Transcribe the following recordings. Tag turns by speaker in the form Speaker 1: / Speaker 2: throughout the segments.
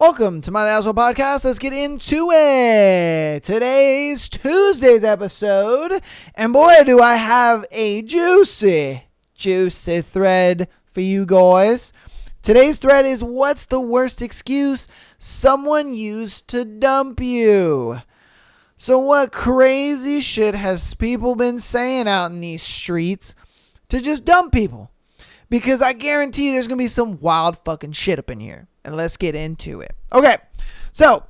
Speaker 1: Welcome to my Asshole Podcast. Let's get into it. Today's Tuesday's episode, and boy, do I have a juicy thread for you guys. Today's thread is, what's the worst excuse someone used to dump you? So what crazy shit has people been saying out in these streets to just dump people? Because I guarantee there's going to be some wild fucking shit up in here. And let's get into it. Okay, so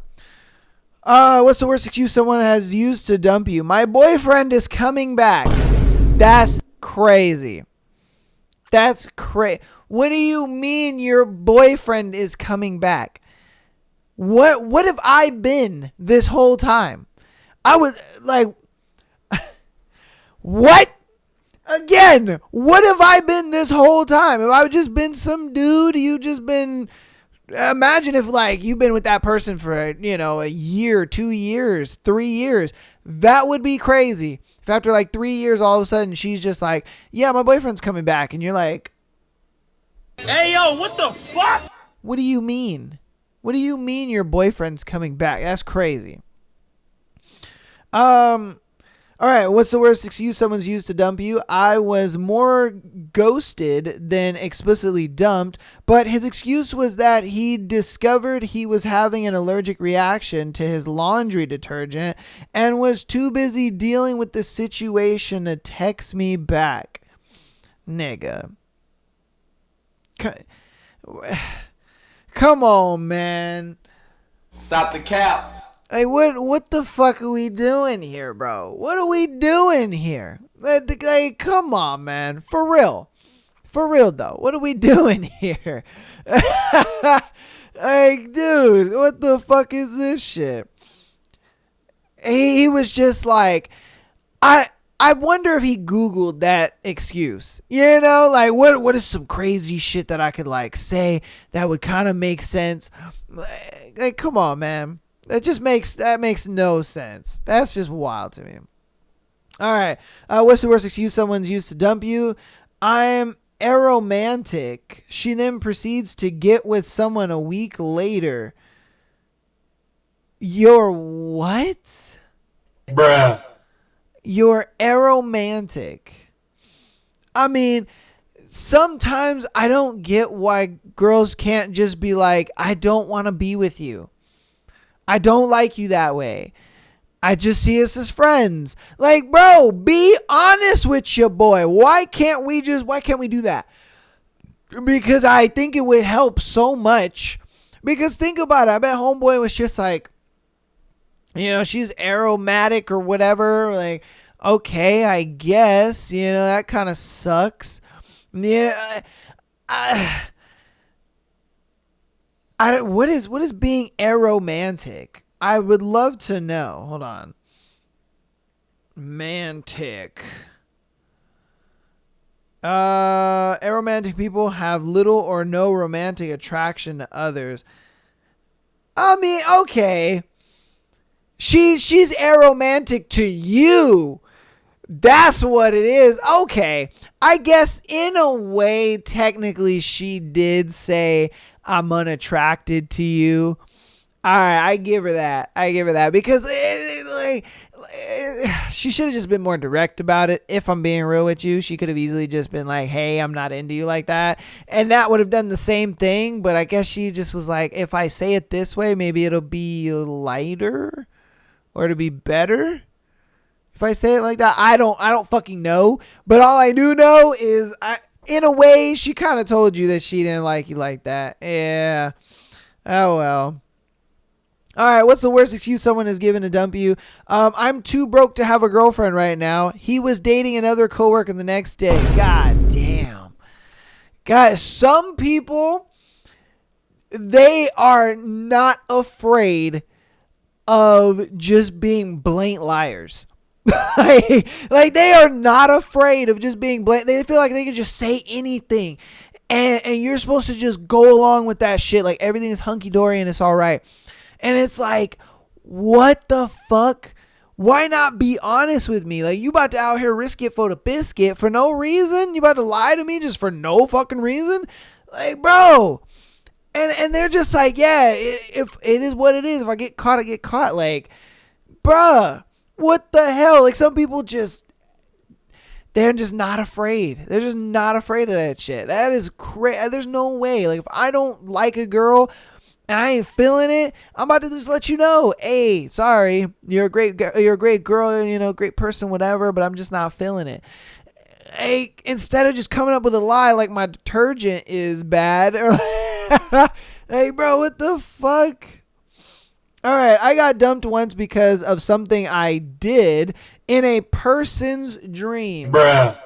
Speaker 1: what's the worst excuse someone has used to dump you? My boyfriend is coming back. That's crazy. That's crazy. What do you mean your boyfriend is coming back? What have I been this whole time? I was like, what? Again, what have I been this whole time? Have I just been some dude? You just been... Imagine if, like, you've been with that person for, a year, 2 years, 3 years. That would be crazy. If after, 3 years, all of a sudden, she's just like, yeah, my boyfriend's coming back. And you're like,
Speaker 2: hey, yo, what the fuck?
Speaker 1: What do you mean? What do you mean your boyfriend's coming back? That's crazy. All right, what's the worst excuse someone's used to dump you? I was more ghosted than explicitly dumped, but his excuse was that he discovered he was having an allergic reaction to his laundry detergent and was too busy dealing with the situation to text me back. Nigga. Come on, man.
Speaker 2: Stop the cap.
Speaker 1: Hey, what the fuck are we doing here, bro? What are we doing here? Like, come on, man. For real. For real, though. What are we doing here? Like, dude, what the fuck is this shit? He was just like, I wonder if he Googled that excuse. Like, what is some crazy shit that I could, say that would kind of make sense? Like, come on, man. That makes no sense. That's just wild to me. All right. What's the worst excuse someone's used to dump you? I'm aromantic. She then proceeds to get with someone a week later. You're what?
Speaker 2: Bruh.
Speaker 1: You're aromantic. I mean, sometimes I don't get why girls can't just be like, I don't want to be with you. I don't like you that way. I just see us as friends. Like, bro, be honest with your boy. Why can't we do that? Because I think it would help so much. Because think about it. I bet homeboy was just like, she's aromatic or whatever. Like, okay, I guess, that kind of sucks. Yeah. What is being aromantic? I would love to know. Hold on. Mantic. Aromantic people have little or no romantic attraction to others. I mean, okay. She's aromantic to you. That's what it is. Okay. I guess in a way, technically, she did say, I'm unattracted to you. All right, I give her that. Because she should have just been more direct about it. If I'm being real with you, she could have easily just been like, hey, I'm not into you like that. And that would have done the same thing. But I guess she just was like, if I say it this way, maybe it'll be lighter or it'll be better. If I say it like that, I don't fucking know. But all I do know is in a way, she kind of told you that she didn't like you like that. Yeah. Oh, well. All right. What's the worst excuse someone has given to dump you? I'm too broke to have a girlfriend right now. He was dating another coworker the next day. God damn. Guys, some people, they are not afraid of just being blatant liars. like they are not afraid of just being blatant. They feel like they can just say anything, and you're supposed to just go along with that shit. Like everything is hunky dory and it's all right. And it's like, what the fuck? Why not be honest with me? Like, you about to out here risk it for the biscuit for no reason? You about to lie to me just for no fucking reason? Like, bro, And they're just like, yeah, if it is what it is. If I get caught, I get caught. Like, bruh, what the hell? Like, some people just, they're just not afraid. They're just not afraid of that shit. That is crazy. There's no way. Like, if I don't like a girl and I ain't feeling it, I'm about to just let you know, hey, sorry, you're a great girl, you know, great person, whatever, but I'm just not feeling it. Hey, instead of just coming up with a lie like my detergent is bad, or hey, bro, what the fuck? All right, I got dumped once because of something I did in a person's dream.
Speaker 2: Bruh.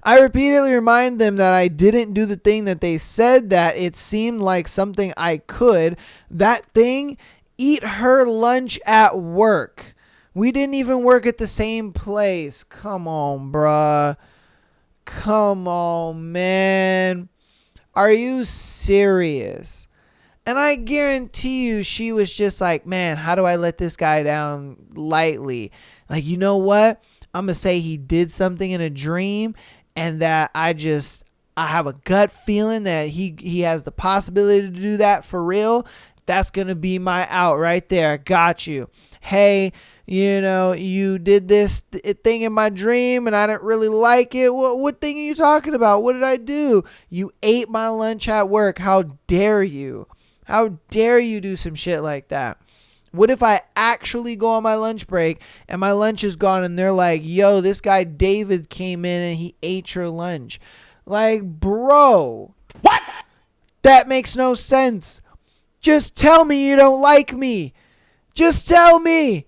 Speaker 1: I repeatedly remind them that I didn't do the thing that they said that it seemed like something I could. That thing, eat her lunch at work. We didn't even work at the same place. Come on, bruh. Come on, man. Are you serious? And I guarantee you she was just like, man, how do I let this guy down lightly? Like, you know what? I'm going to say he did something in a dream and that I have a gut feeling that he has the possibility to do that for real. That's going to be my out right there. Got you. Hey, you know, you did this thing in my dream and I didn't really like it. What thing are you talking about? What did I do? You ate my lunch at work. How dare you? How dare you do some shit like that? What if I actually go on my lunch break and my lunch is gone and they're like, yo, this guy David came in and he ate your lunch? Like, bro.
Speaker 2: What?
Speaker 1: That makes no sense. Just tell me you don't like me. Just tell me.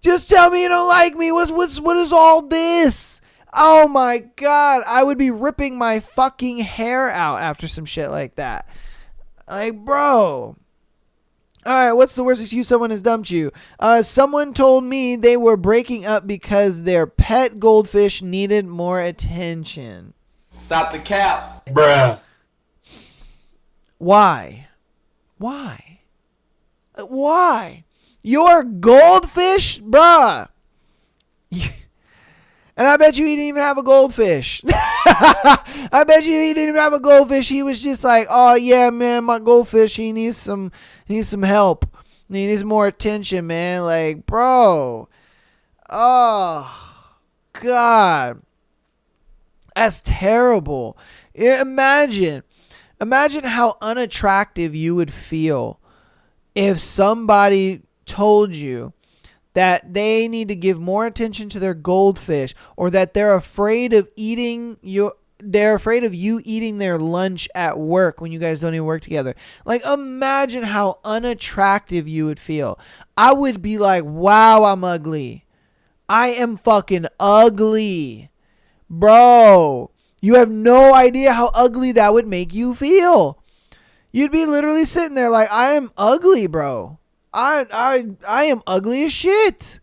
Speaker 1: Just tell me you don't like me. What is all this? Oh my God. I would be ripping my fucking hair out after some shit like that. Like, bro. Alright, what's the worst excuse someone has dumped you? Someone told me they were breaking up because their pet goldfish needed more attention.
Speaker 2: Stop the cap. Bruh.
Speaker 1: Why? Why? Why? Your goldfish? Bruh. And I bet you he didn't even have a goldfish. I bet you he didn't even have a goldfish. He was just like, oh yeah, man, my goldfish, he needs some help. He needs more attention, man. Like, bro. Oh, God. That's terrible. Imagine how unattractive you would feel if somebody told you that they need to give more attention to their goldfish, or that they're afraid of you eating their lunch at work when you guys don't even work together. Like, imagine how unattractive you would feel. I would be like, wow, I'm ugly. I am fucking ugly. Bro, you have no idea how ugly that would make you feel. You'd be literally sitting there like, I am ugly, bro. I am ugly as shit.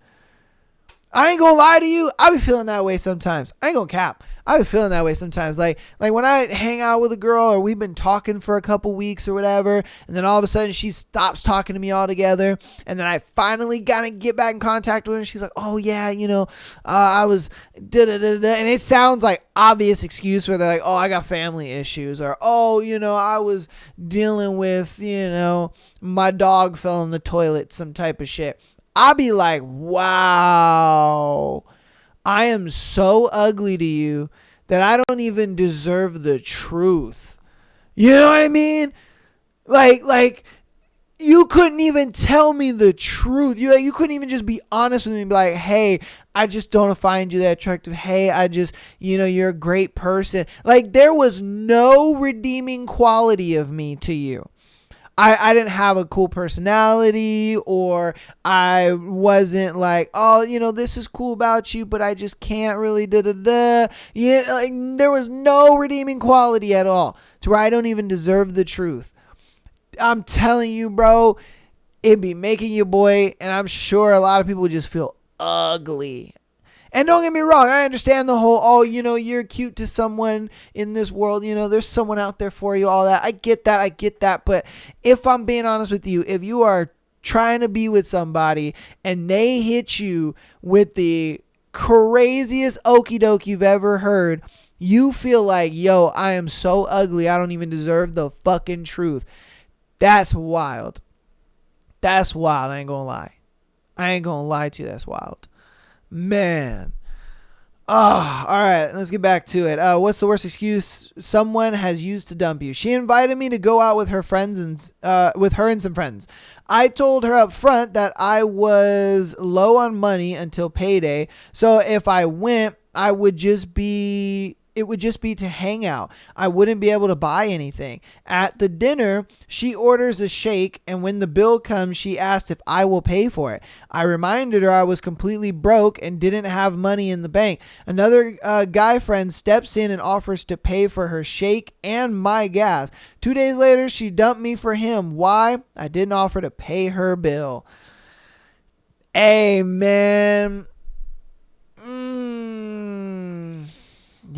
Speaker 1: I ain't gonna lie to you. I be feeling that way sometimes. I ain't gonna cap. I be feeling that way sometimes. Like when I hang out with a girl or we've been talking for a couple weeks or whatever, and then all of a sudden she stops talking to me altogether, and then I finally gotta get back in contact with her, and she's like, oh yeah, you know, I was da-da-da-da, and it sounds like obvious excuse where they're like, oh, I got family issues, or oh, you know, I was dealing with, you know, my dog fell in the toilet, some type of shit. I'll be like, wow, I am so ugly to you that I don't even deserve the truth. You know what I mean? Like you couldn't even tell me the truth. You couldn't even just be honest with me and be like, hey, I just don't find you that attractive. Hey, I just, you know, you're a great person. Like, there was no redeeming quality of me to you. I didn't have a cool personality, or I wasn't like, oh, you know, this is cool about you, but I just can't really da-da-da. Yeah, like, there was no redeeming quality at all to where I don't even deserve the truth. I'm telling you, bro, it'd be making you, boy, and I'm sure a lot of people would just feel ugly. And don't get me wrong, I understand the whole, oh, you know, you're cute to someone in this world, you know, there's someone out there for you, all that. I get that. But if I'm being honest with you, if you are trying to be with somebody and they hit you with the craziest okie doke you've ever heard, You feel like, yo, I am so ugly, I don't even deserve the fucking truth. That's wild. That's wild. I ain't gonna lie. I ain't gonna lie to you. That's wild. Man. Oh, all right. Let's get back to it. What's the worst excuse someone has used to dump you? She invited me to go out with her friends and with her and some friends. I told her up front that I was low on money until payday. So if I went, it would just be to hang out. I wouldn't be able to buy anything. At the dinner, she orders a shake, and when the bill comes, she asked if I will pay for it. I reminded her I was completely broke and didn't have money in the bank. Another guy friend steps in and offers to pay for her shake and my gas. 2 days later, she dumped me for him. Why? I didn't offer to pay her bill. Hey, man.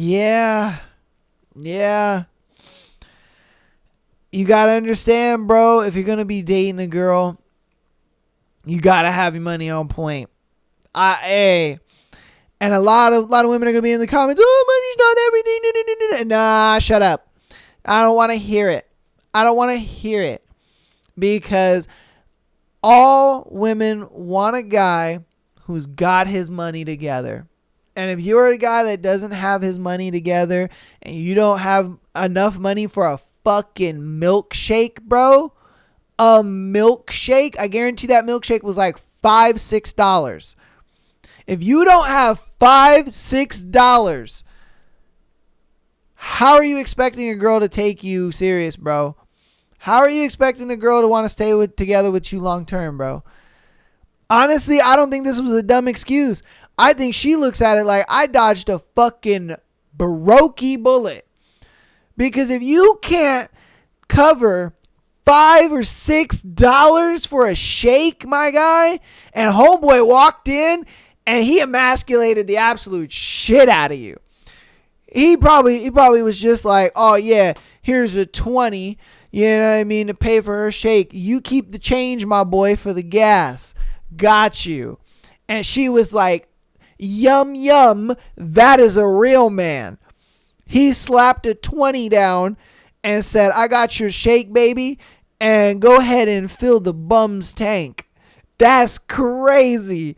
Speaker 1: Yeah. You gotta understand, bro. If you're gonna be dating a girl, you gotta have your money on point. And a lot of women are gonna be in the comments. Oh, money's not everything. Nah, shut up. I don't want to hear it. Because all women want a guy who's got his money together. And if you're a guy that doesn't have his money together and you don't have enough money for a fucking milkshake, bro, a milkshake, I guarantee that milkshake was like $5-6. If you don't have $5-6, how are you expecting a girl to take you serious, bro? How are you expecting a girl to want to stay together with you long term, bro? Honestly, I don't think this was a dumb excuse. I think she looks at it like I dodged a fucking Baroque bullet. Because if you can't cover $5 or $6 for a shake, my guy, and homeboy walked in and he emasculated the absolute shit out of you. He probably was just like, oh yeah, here's a 20, you know what I mean, to pay for her shake. You keep the change, my boy, for the gas. Got you. And she was like, yum, yum, that is a real man. He slapped a 20 down and said, I got your shake, baby, and go ahead and fill the bum's tank. That's crazy.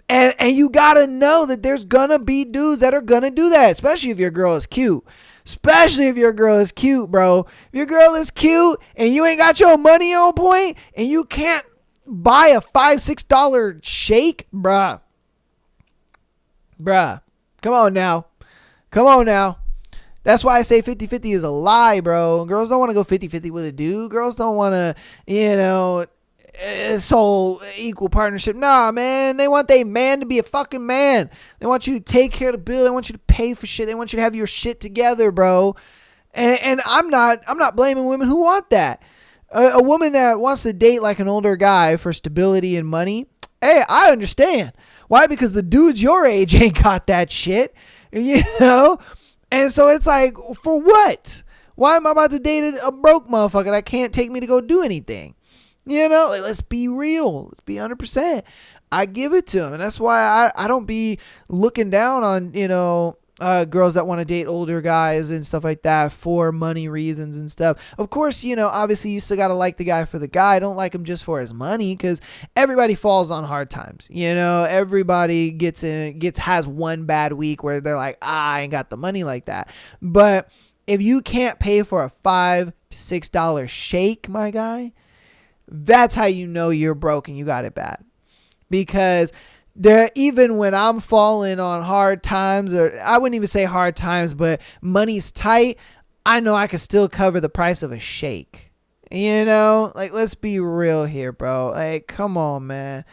Speaker 1: And you gotta know that there's gonna be dudes that are gonna do that, especially if your girl is cute. Bro. If your girl is cute and you ain't got your money on point and you can't buy a $5-6 shake, bruh. Come on now. That's why I say 50-50 is a lie, bro. Girls don't want to go 50-50 with a dude. Girls don't want to, this whole equal partnership. Nah, man. They want their man to be a fucking man. They want you to take care of the bill. They want you to pay for shit. They want you to have your shit together, bro. And I'm not blaming women who want that. A woman that wants to date like an older guy for stability and money, hey, I understand. Why? Because the dudes your age ain't got that shit, you know? And so it's like, for what? Why am I about to date a broke motherfucker that can't take me to go do anything? You know, like, let's be real. Let's be 100%. I give it to him. And that's why I don't be looking down on, girls that want to date older guys and stuff like that for money reasons and stuff. Of course, obviously you still got to like the guy for the guy. Don't like him just for his money, because everybody falls on hard times. Everybody has one bad week where they're like, I ain't got the money like that. But if you can't pay for a $5-6 shake, my guy, that's how you know you're broke and you got it bad. Because even when I'm falling on hard times, or I wouldn't even say hard times, but money's tight, I know I can still cover the price of a shake. Like, let's be real here, bro. Like, come on, man.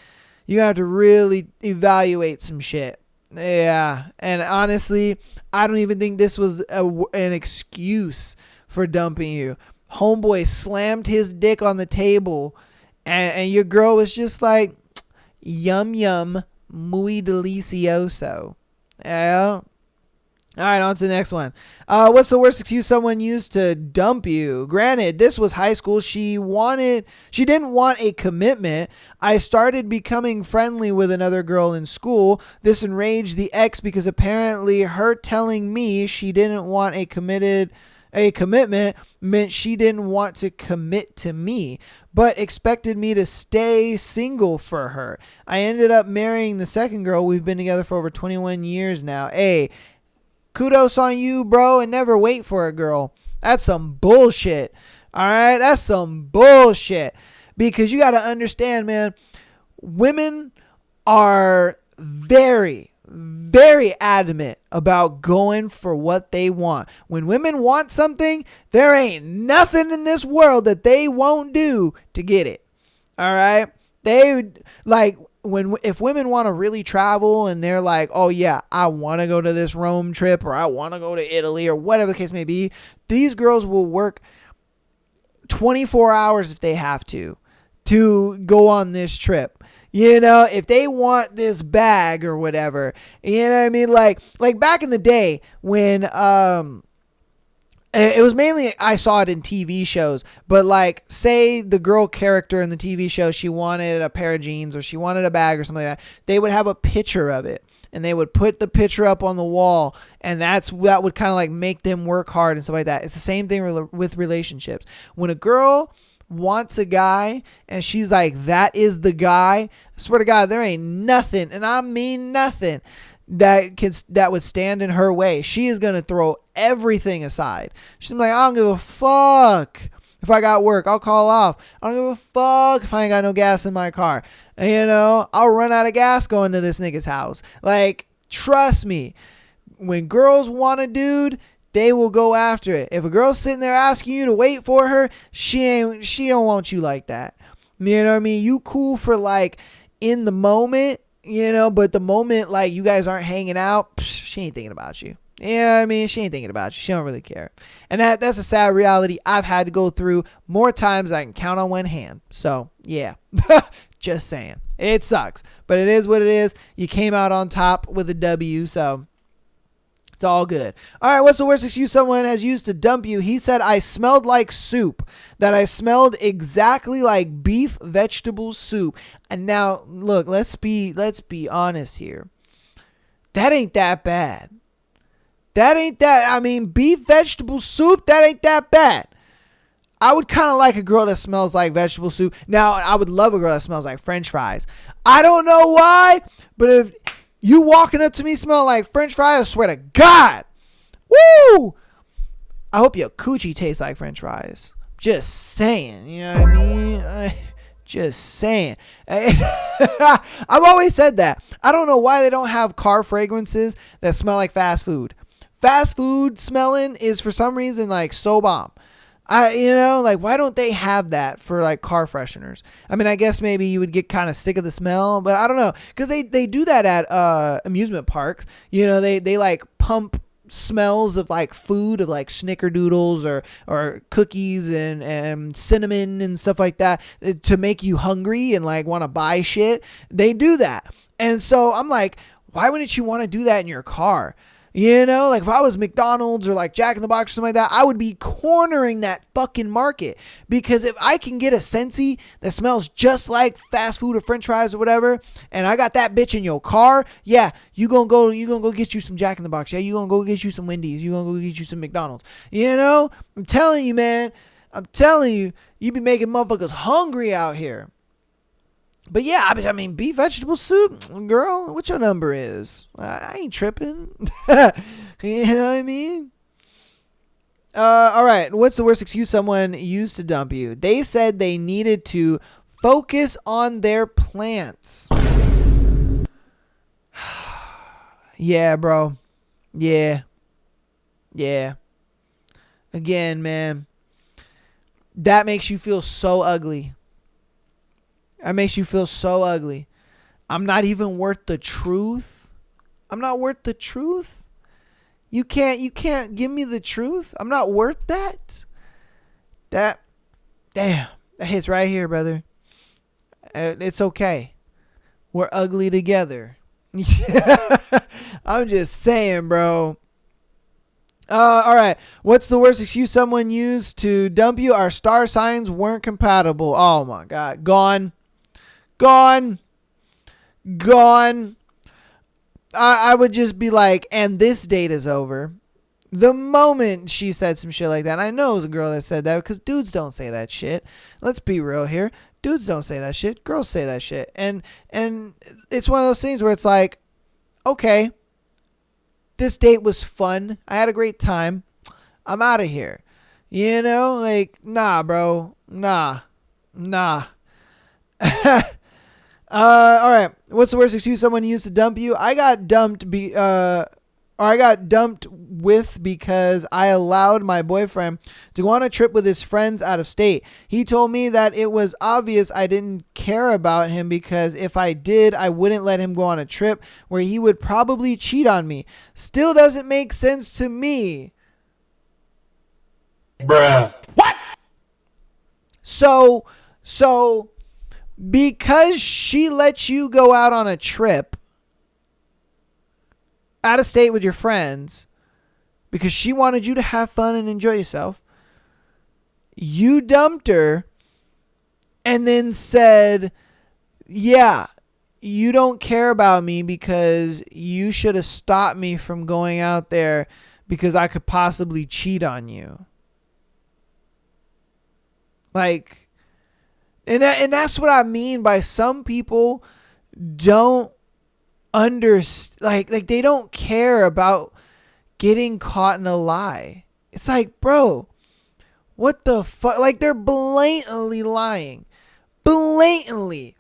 Speaker 1: You have to really evaluate some shit. Yeah. And honestly, I don't even think this was an excuse for dumping you. Homeboy slammed his dick on the table and your girl was just like, yum, yum, muy delicioso. Yeah. All right, on to the next one. What's the worst excuse someone used to dump you? Granted, this was high school. She didn't want a commitment. I started becoming friendly with another girl in school. This enraged the ex because apparently her telling me she didn't want a commitment meant she didn't want to commit to me, but expected me to stay single for her. I ended up marrying the second girl. We've been together for over 21 years now. Hey, kudos on you, bro, and never wait for a girl. That's some bullshit. All right? That's some bullshit. Because you got to understand, man, women are very, very adamant about going for what they want. When women want something, there ain't nothing in this world that they won't do to get it. All right? If women want to really travel and they're like, oh yeah, I want to go to this Rome trip, or I want to go to Italy, or whatever the case may be, these girls will work 24 hours if they have to go on this trip. You know, if they want this bag or whatever, you know what I mean? Like back in the day when, it was mainly, I saw it in TV shows, but like, say the girl character in the TV show, she wanted a pair of jeans or she wanted a bag or something like that. They would have a picture of it and they would put the picture up on the wall, and that would kind of like make them work hard and stuff like that. It's the same thing with relationships. When a girl wants a guy and she's like, that is the guy, I swear to God, there ain't nothing, and I mean nothing, that would stand in her way. She is going to throw everything aside. She's like, I don't give a fuck if I got work. I'll call off. I don't give a fuck if I ain't got no gas in my car. You know, I'll run out of gas going to this nigga's house. Like, trust me, when girls want a dude, they will go after it. If a girl's sitting there asking you to wait for her, she don't want you like that. You know what I mean? You cool for like in the moment, you know, but the moment like you guys aren't hanging out, she ain't thinking about you. You know what I mean? She ain't thinking about you. She don't really care. And that's a sad reality I've had to go through more times than I can count on one hand. So, yeah. Just saying. It sucks. But it is what it is. You came out on top with a W, so it's all good. All right, what's the worst excuse someone has used to dump you? He said, I smelled like soup. That I smelled exactly like beef vegetable soup. And now, look, let's be honest here. That ain't that bad. Beef vegetable soup, that ain't that bad. I would kind of like a girl that smells like vegetable soup. Now, I would love a girl that smells like French fries. I don't know why, but if you walking up to me smelling like French fries, I swear to God. Woo! I hope your coochie tastes like French fries. Just saying. You know what I mean? Just saying. I've always said that. I don't know why they don't have car fragrances that smell like fast food. Fast food smelling is for some reason like so bomb. Why don't they have that for like car fresheners? I mean, I guess maybe you would get kind of sick of the smell, but I don't know. Because they do that at amusement parks. You know, they like pump smells of like food, of like snickerdoodles or cookies and cinnamon and stuff like that to make you hungry and like want to buy shit. They do that. And so I'm like, why wouldn't you want to do that in your car? You know, like if I was McDonald's or like Jack in the Box or something like that, I would be cornering that fucking market. Because if I can get a Scentsy that smells just like fast food or French fries or whatever, and I got that bitch in your car, yeah, you gonna go get you some Jack in the Box. Yeah, you gonna go get you some Wendy's. You gonna go get you some McDonald's. You know, I'm telling you, man. I'm telling you, you be making motherfuckers hungry out here. But yeah, I mean, beef vegetable soup, girl, what your number is? I ain't tripping. You know what I mean? All right. What's the worst excuse someone used to dump you? They said they needed to focus on their plants. Yeah, bro. Yeah. Again, man. That makes you feel so ugly. That makes you feel so ugly. I'm not even worth the truth. I'm not worth the truth. You can't give me the truth. I'm not worth that. That hits right here, brother. It's okay. We're ugly together. I'm just saying, bro. All right. What's the worst excuse someone used to dump you? Our star signs weren't compatible. Oh my God. Gone. I would just be like, and this date is over. The moment she said some shit like that, and I know it was a girl that said that because dudes don't say that shit. Let's be real here. Dudes don't say that shit. Girls say that shit. And it's one of those things where it's like, okay, this date was fun. I had a great time. I'm out of here. You know, like, nah, bro. Nah. All right. What's the worst excuse someone used to dump you? I got dumped with because I allowed my boyfriend to go on a trip with his friends out of state. He told me that it was obvious I didn't care about him because if I did, I wouldn't let him go on a trip where he would probably cheat on me. Still doesn't make sense to me.
Speaker 2: Bruh. What?
Speaker 1: So because she lets you go out on a trip out of state with your friends because she wanted you to have fun and enjoy yourself, you dumped her and then said, yeah, you don't care about me because you should have stopped me from going out there because I could possibly cheat on you. Like, and that's what I mean by some people don't understand, like they don't care about getting caught in a lie. It's like, bro, what the fuck? Like, they're blatantly lying. Blatantly.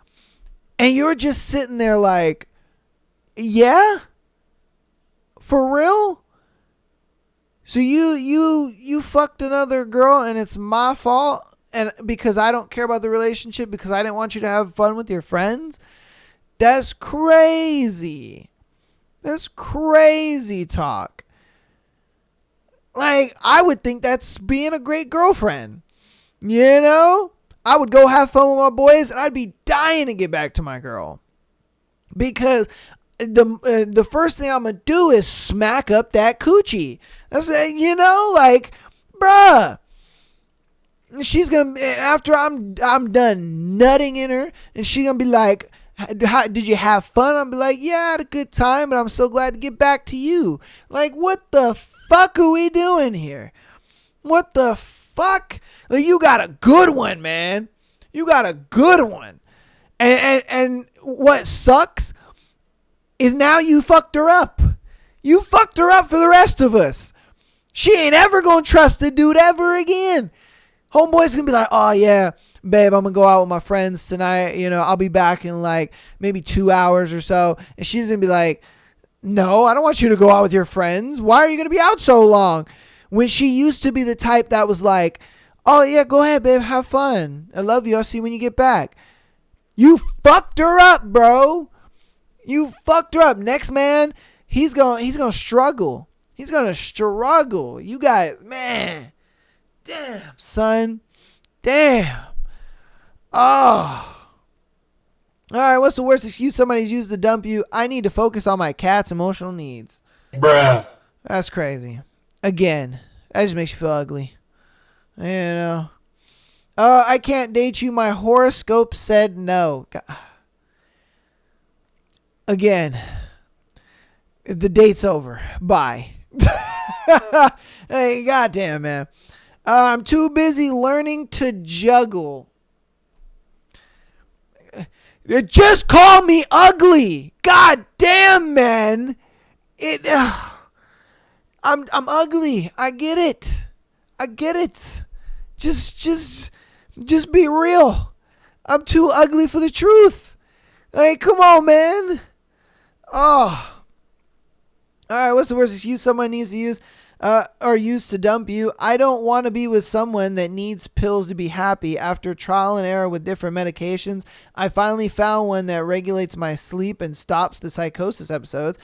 Speaker 1: And you're just sitting there like, yeah? For real? So you fucked another girl and it's my fault? And because I don't care about the relationship, because I didn't want you to have fun with your friends? That's crazy. That's crazy talk. Like, I would think that's being a great girlfriend. You know? I would go have fun with my boys and I'd be dying to get back to my girl. Because the first thing I'm going to do is smack up that coochie. That's, you know, like, bruh. She's gonna, after I'm done nutting in her, and she's gonna be like, did you have fun? I'll be like, yeah, I had a good time, but I'm so glad to get back to you. Like, what the fuck are we doing here? What the fuck? Like, you got a good one, man. You got a good one. And what sucks is now you fucked her up. You fucked her up for the rest of us. She ain't ever gonna trust a dude ever again. Homeboy's gonna be like, oh yeah, babe, I'm gonna go out with my friends tonight. You know, I'll be back in like maybe 2 hours or so. And she's gonna be like, no, I don't want you to go out with your friends. Why are you gonna be out so long? When she used to be the type that was like, oh yeah, go ahead, babe, have fun. I love you. I'll see you when you get back. You fucked her up, bro. You fucked her up. Next man, he's gonna struggle. He's gonna struggle. You guys, man. Damn, son. Damn. Oh. All right, what's the worst excuse somebody's used to dump you? I need to focus on my cat's emotional needs.
Speaker 2: Bruh.
Speaker 1: That's crazy. Again, that just makes you feel ugly. You know. I can't date you. My horoscope said no. Again, the date's over. Bye. Hey, goddamn, man. I'm too busy learning to juggle. Just call me ugly. God damn, man. I'm ugly. I get it. Just be real. I'm too ugly for the truth. Like, come on, man. Oh. All right, what's the worst excuse someone needs to use? Or used to dump you? I don't want to be with someone that needs pills to be happy. After trial and error with different medications, I finally found one that regulates my sleep and stops the psychosis episodes.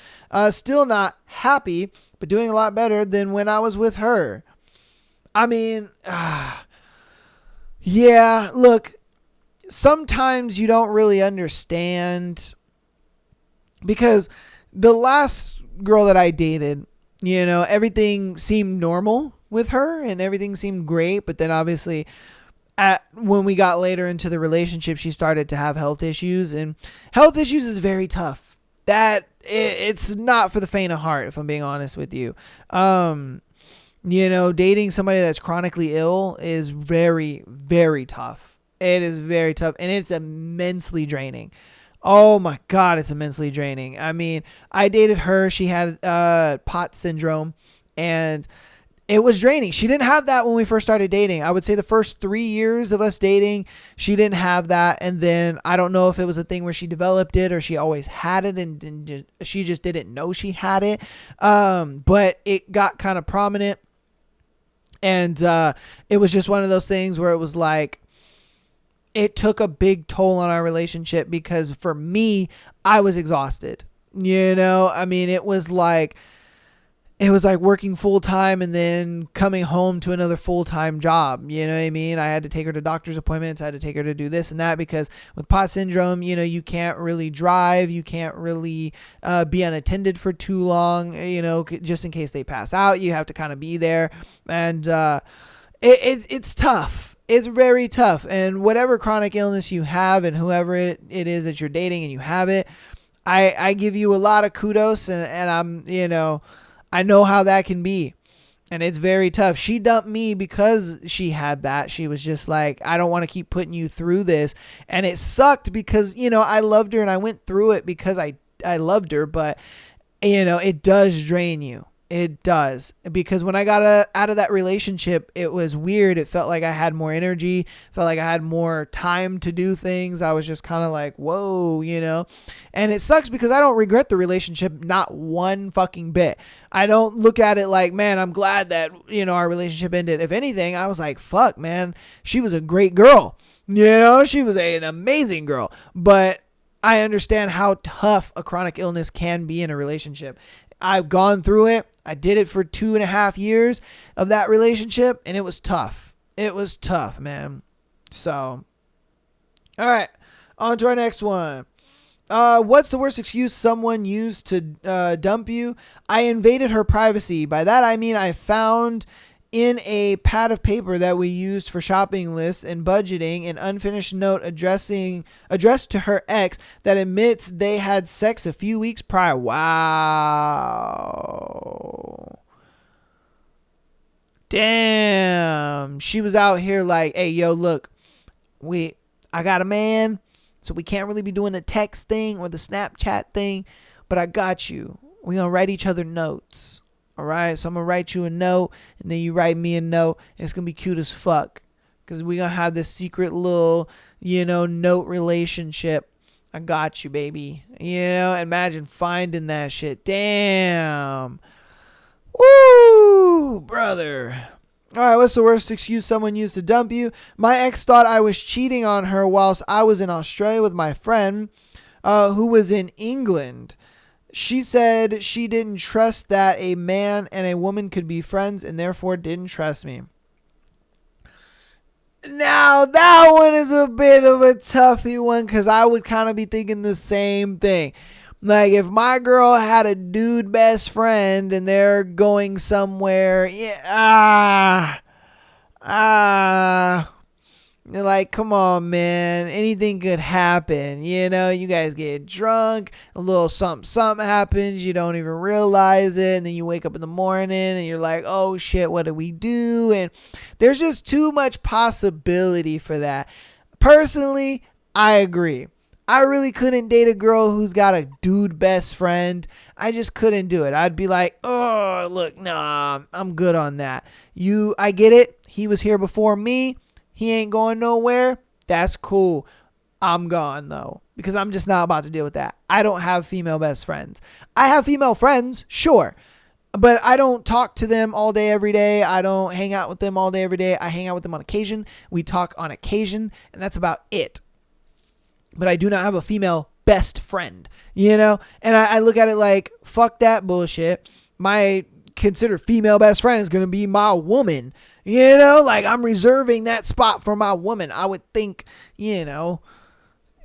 Speaker 1: Still not happy, but doing a lot better than when I was with her. I mean, yeah, look, sometimes you don't really understand, because the last girl that I dated, You know, everything seemed normal with her and everything seemed great. But then obviously when we got later into the relationship, she started to have health issues, and health issues is very tough. It's not for the faint of heart, if I'm being honest with you. You know, dating somebody that's chronically ill is very, very tough. It is very tough, and it's immensely draining. Oh my God, it's immensely draining. I mean, I dated her. She had POTS syndrome, and it was draining. She didn't have that when we first started dating. I would say the first 3 years of us dating, she didn't have that. And then I don't know if it was a thing where she developed it or she always had it and she just didn't know she had it. But it got kind of prominent. And it was just one of those things where it was like, it took a big toll on our relationship because for me, I was exhausted. You know, I mean, it was like working full time and then coming home to another full time job. You know what I mean? I had to take her to doctor's appointments. I had to take her to do this and that because with POTS syndrome, you know, you can't really drive. You can't really be unattended for too long, you know, just in case they pass out. You have to kind of be there. And it's tough. It's very tough. And whatever chronic illness you have and whoever it is that you're dating and you have it, I give you a lot of kudos and I'm, you know, I know how that can be. And it's very tough. She dumped me because she had that. She was just like, I don't want to keep putting you through this. And it sucked because, you know, I loved her and I went through it because I loved her. But, you know, it does drain you. It does. Because when I got out of that relationship, it was weird. It felt like I had more energy, felt like I had more time to do things. I was just kind of like, whoa, you know, and it sucks because I don't regret the relationship, not one fucking bit. I don't look at it like, man, I'm glad that, you know, our relationship ended. If anything, I was like, fuck, man, she was a great girl. You know, she was an amazing girl, but I understand how tough a chronic illness can be in a relationship. I've gone through it. I did it for 2.5 years of that relationship, and it was tough. It was tough, man. So, all right, on to our next one. What's the worst excuse someone used to dump you? I invaded her privacy. By that, I mean I found in a pad of paper that we used for shopping lists and budgeting an unfinished note addressed to her ex that admits they had sex a few weeks prior. Wow. Damn. She was out here like, hey, yo, look, I got a man, so we can't really be doing the text thing or the Snapchat thing, but I got you. We gonna write each other notes. All right, so I'm going to write you a note, and then you write me a note. And it's going to be cute as fuck because we're going to have this secret little, you know, note relationship. I got you, baby. You know, imagine finding that shit. Damn. Woo, brother. All right, what's the worst excuse someone used to dump you? My ex thought I was cheating on her whilst I was in Australia with my friend who was in England. She said she didn't trust that a man and a woman could be friends and therefore didn't trust me. Now, that one is a bit of a toughie one because I would kind of be thinking the same thing. Like, if my girl had a dude best friend and they're going somewhere, like, come on, man. Anything could happen. You know, you guys get drunk, a little something happens, you don't even realize it, and then you wake up in the morning and you're like, oh shit, what did we do? And there's just too much possibility for that. Personally, I agree. I really couldn't date a girl who's got a dude best friend. I just couldn't do it. I'd be like, oh, look, nah, I'm good on that. I get it. He was here before me. He ain't going nowhere. That's cool. I'm gone, though, because I'm just not about to deal with that. I don't have female best friends. I have female friends, sure, but I don't talk to them all day, every day. I don't hang out with them all day, every day. I hang out with them on occasion. We talk on occasion, and that's about it. But I do not have a female best friend, you know? And I look at it like, fuck that bullshit. My considered female best friend is going to be my woman. You know, like, I'm reserving that spot for my woman. I would think, you know,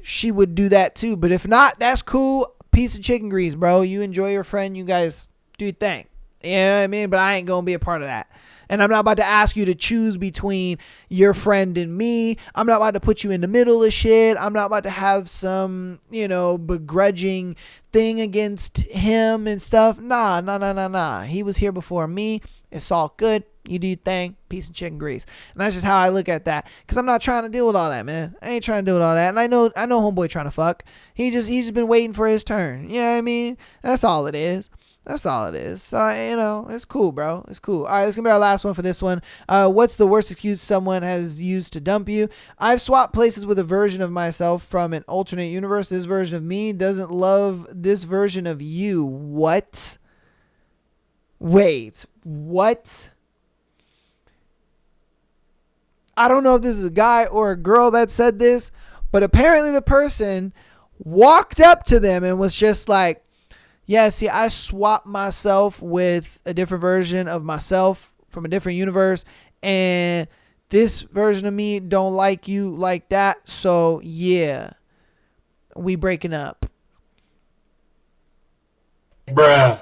Speaker 1: she would do that too. But if not, that's cool. Piece of chicken grease, bro. You enjoy your friend. You guys do your thing. You know what I mean? But I ain't gonna be a part of that. And I'm not about to ask you to choose between your friend and me. I'm not about to put you in the middle of shit. I'm not about to have some, begrudging thing against him and stuff. Nah. He was here before me. It's all good. You do your thing. Peace and chicken grease. And that's just how I look at that. Because I'm not trying to deal with all that, man. I ain't trying to deal with all that. And I know homeboy trying to fuck. He's just been waiting for his turn. You know what I mean? That's all it is. So, it's cool, bro. It's cool. All right, this is going to be our last one for this one. What's the worst excuse someone has used to dump you? I've swapped places with a version of myself from an alternate universe. This version of me doesn't love this version of you. What? Wait, what? I don't know if this is a guy or a girl that said this, but apparently the person walked up to them and was just like, yeah, see, I swapped myself with a different version of myself from a different universe, and this version of me don't like you like that, so yeah, we breaking up.
Speaker 2: Bruh.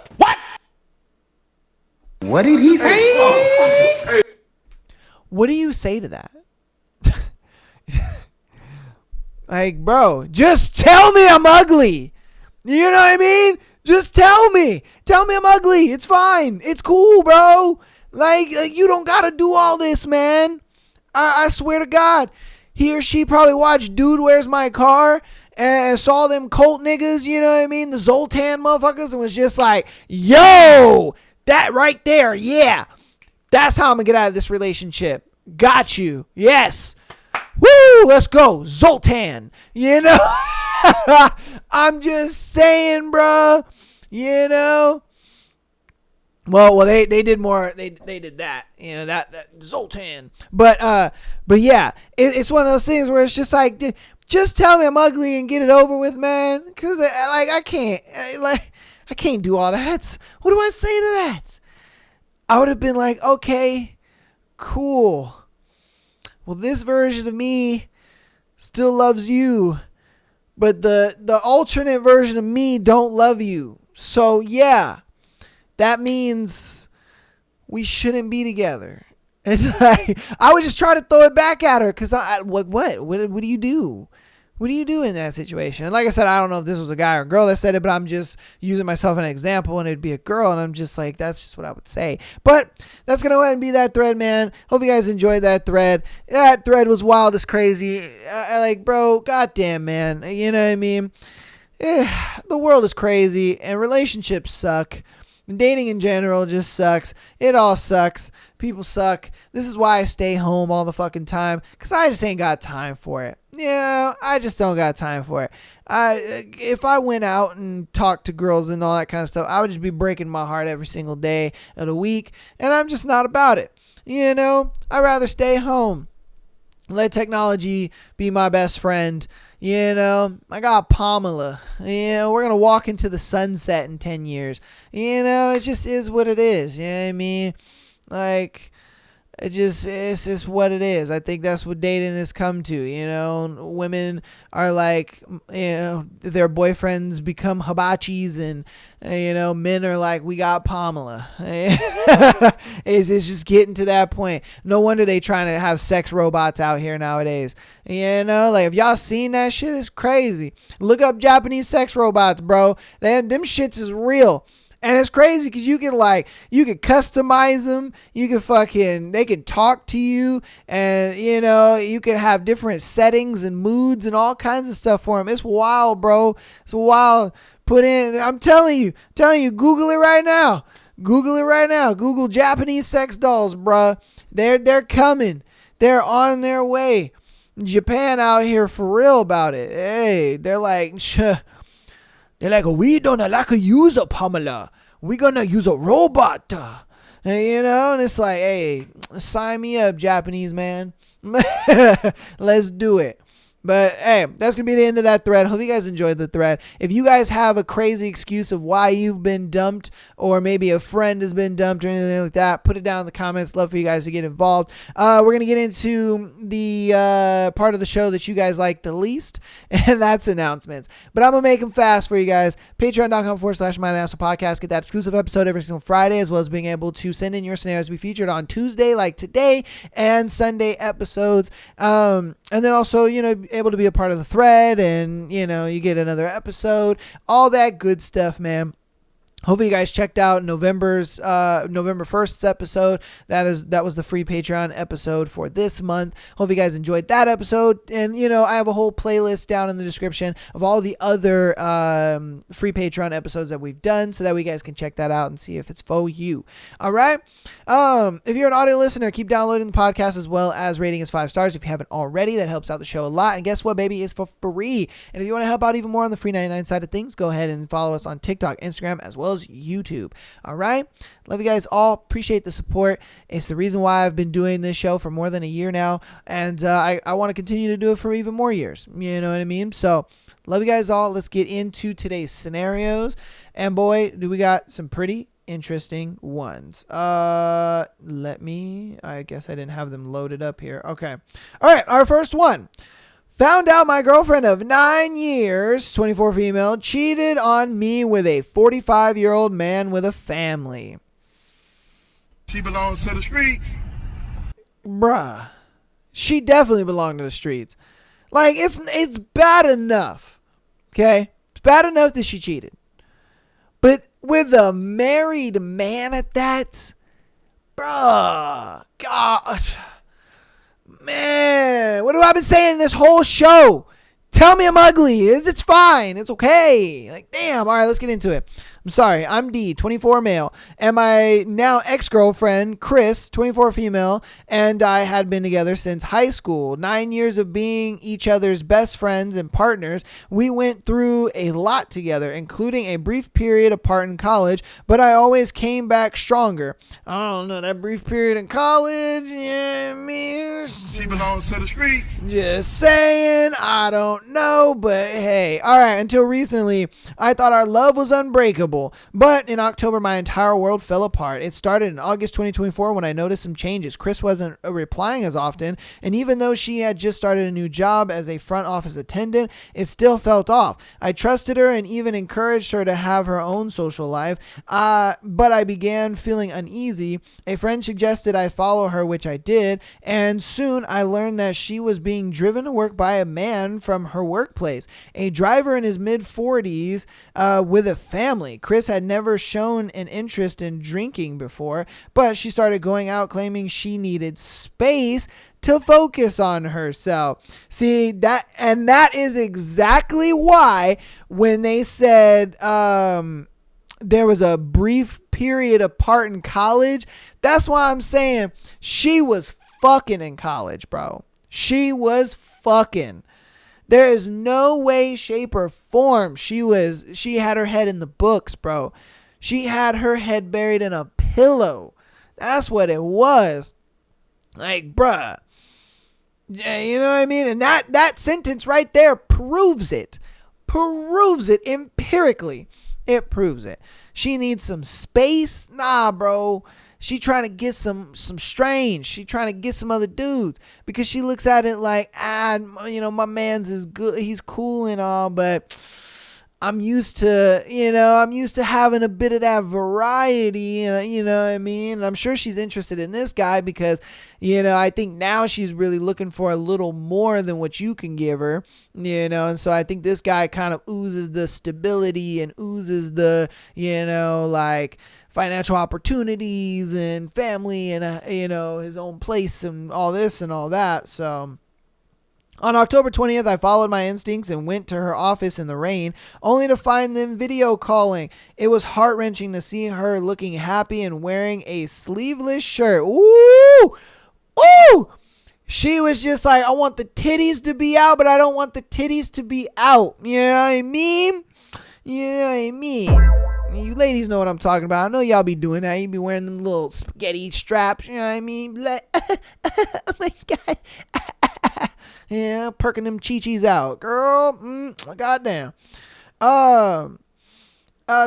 Speaker 3: What did he say?
Speaker 1: What do you say to that? Like, bro, just tell me I'm ugly. You know what I mean? Just tell me. Tell me I'm ugly. It's fine. It's cool, bro. Like you don't got to do all this, man. I swear to God. He or she probably watched Dude, Where's My Car? And saw them cult niggas, you know what I mean? The Zoltan motherfuckers, and was just like, yo, that right there. Yeah. That's how I'm going to get out of this relationship. Got you. Yes. Woo, let's go. Zoltan. You know? I'm just saying, bro. You know? Well, they did more. They did that. You know, that Zoltan. But yeah, it's one of those things where it's just like, just tell me I'm ugly and get it over with, man. Because I can't do all that. What do I say to that? I would have been like, okay, cool. Well, this version of me still loves you, but the alternate version of me don't love you. So yeah, that means we shouldn't be together. And I would just try to throw it back at her because what do you do? What do you do in that situation? And like I said, I don't know if this was a guy or a girl that said it, but I'm just using myself as an example, and it'd be a girl, and I'm just like, that's just what I would say. But that's going to go ahead and be that thread, man. Hope you guys enjoyed that thread. That thread was wild as crazy. Like, bro, goddamn, man. You know what I mean? The world is crazy, and relationships suck. Dating in general just sucks. It all sucks. People suck. This is why I stay home all the fucking time, because I just ain't got time for it. You know, I just don't got time for it. If I went out and talked to girls and all that kind of stuff, I would just be breaking my heart every single day of the week, and I'm just not about it. You know, I'd rather stay home. Let technology be my best friend. You know, I got Pamela. You know, we're going to walk into the sunset in 10 years. You know, it just is what it is. You know what I mean? Like, it's just what it is. I think that's what dating has come to. You know, women are like, you know, their boyfriends become hibachis, and you know, men are like, we got Pamela. It's just getting to that point. No wonder they trying to have sex robots out here nowadays. You know, like, if y'all seen that shit, it's crazy. Look up Japanese sex robots, bro. Them shits is real. And it's crazy because you can customize them. You can they can talk to you, and you know, you can have different settings and moods and all kinds of stuff for them. It's wild, bro. It's wild. I'm telling you, Google it right now. Google Japanese sex dolls, bro. They're coming. They're on their way. Japan out here for real about it. Hey, they're like, they're like, we don't like to use a Pamela. We're going to use a robot. And, you know, and it's like, hey, sign me up, Japanese man. Let's do it. But hey, that's going to be the end of that thread. Hope you guys enjoyed the thread. If you guys have a crazy excuse of why you've been dumped, or maybe a friend has been dumped or anything like that, put it down in the comments. Love for you guys to get involved. We're going to get into the part of the show that you guys like the least, and that's announcements. But I'm going to make them fast for you guys. Patreon.com/MyLastPodcast. Get that exclusive episode every single Friday, as well as being able to send in your scenarios to be featured on Tuesday, like today, and Sunday episodes. And then also, able to be a part of the thread, and you get another episode, all that good stuff, man. Hopefully you guys checked out November 1st's episode. That was the free Patreon episode for this month. Hope you guys enjoyed that episode. And, I have a whole playlist down in the description of all the other free Patreon episodes that we've done, so that you guys can check that out and see if it's for you. All right. If you're an audio listener, keep downloading the podcast, as well as rating us 5 stars if you haven't already. That helps out the show a lot. And guess what, baby? It's for free. And if you want to help out even more on the free 99 side of things, go ahead and follow us on TikTok, Instagram, as well as YouTube. All right. Love you guys all. Appreciate the support. It's the reason why I've been doing this show for more than a year now. And I want to continue to do it for even more years. You know what I mean? So love you guys all. Let's get into today's scenarios. And boy, do we got some pretty interesting ones. I guess I didn't have them loaded up here. Okay. All right. Our first one. Found out my girlfriend of 9 years, 24 female, cheated on me with a 45-year-old man with a family.
Speaker 2: She belongs to the streets.
Speaker 1: Bruh. She definitely belonged to the streets. Like, it's bad enough. Okay? It's bad enough that she cheated. But with a married man at that? Bruh. God. Man, what have I been saying this whole show? Tell me I'm ugly. It's fine. It's okay. Like, damn. All right, let's get into it. I'm sorry. I'm D, 24 male, and my now ex-girlfriend, Chris, 24 female, and I had been together since high school. 9 years of being each other's best friends and partners. We went through a lot together, including a brief period apart in college, but I always came back stronger. I don't know, that brief period in college, yeah, me.
Speaker 2: She belongs to the streets.
Speaker 1: Just saying, I don't know, but hey. All right, until recently, I thought our love was unbreakable. But in October, my entire world fell apart. It started in August 2024 when I noticed some changes. Chris wasn't replying as often, and even though she had just started a new job as a front office attendant, it still felt off. I trusted her and even encouraged her to have her own social life, but I began feeling uneasy. A friend suggested I follow her, which I did, and soon I learned that she was being driven to work by a man from her workplace, a driver in his mid-40s with a family. Chris had never shown an interest in drinking before, but she started going out claiming she needed space to focus on herself. See, that is exactly why when they said there was a brief period apart in college, that's why I'm saying she was fucking in college, bro. She was fucking. There is no way, shape, or form she had her head in the books, bro. She had her head buried in a pillow. That's what it was. Like, bruh. Yeah, you know what I mean? And that sentence right there proves it. Proves it empirically. It proves it. She needs some space. Nah, bro. She trying to get some strange. She trying to get some other dudes because she looks at it like, my man's is good. He's cool and all, but I'm used to having a bit of that variety. You know what I mean? And I'm sure she's interested in this guy because, I think now she's really looking for a little more than what you can give her, and so I think this guy kind of oozes the stability and oozes the, like, financial opportunities and family and, his own place and all this and all that. So on October 20th, I followed my instincts and went to her office in the rain, only to find them video calling. It was heart-wrenching to see her looking happy and wearing a sleeveless shirt. Ooh! Ooh! She was just like, I want the titties to be out, but I don't want the titties to be out. You know what I mean? You ladies know what I'm talking about. I know y'all be doing that. You be wearing them little spaghetti straps. You know what I mean? Like, oh my God. Yeah, perking them chi-chis out. Girl, goddamn.